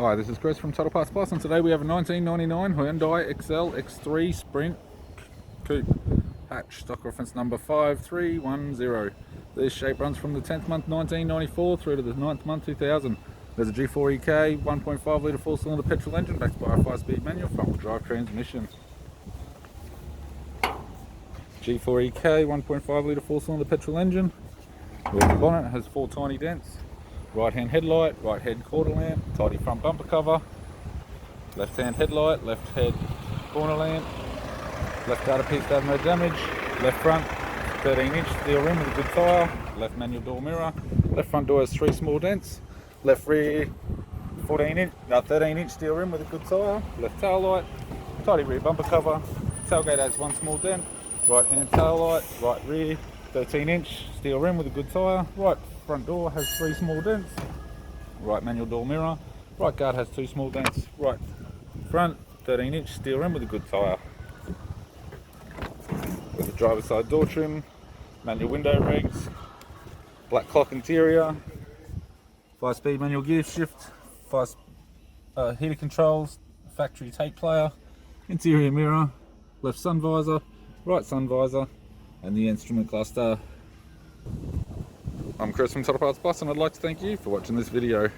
Hi, this is Chris from Total Parts Plus, and today we have a 1999 Hyundai Excel X3 Sprint coupe hatch, stock reference number 5310. This shape runs from the 10th month 1994 through to the 9th month 2000. There's a G4EK 1.5 litre 4-cylinder petrol engine backed by a 5-speed manual front-wheel drive transmission. G4EK 1.5 litre 4-cylinder petrol engine. The bonnet has 4 tiny dents. Right hand headlight, right head quarter lamp, tidy front bumper cover, left hand headlight, left head corner lamp, left guarder piece to have no damage, left front 13-inch steel rim with a good tyre, left manual door mirror, left front door has 3 small dents, left rear 13-inch steel rim with a good tyre, left tail light, tidy rear bumper cover, tailgate has 1 small dent, right hand tail light, right rear 13-inch steel rim with a good tyre, right front door has 3 small dents, right manual door mirror, right guard has 2 small dents, right front 13-inch steel rim with a good tyre. With the driver's side door trim, manual window regs, black clock interior, 5-speed manual gear shift, heater controls, factory tape player, interior mirror, left sun visor, right sun visor, and the instrument cluster. I'm Chris from Total Parts Plus, and I'd like to thank you for watching this video.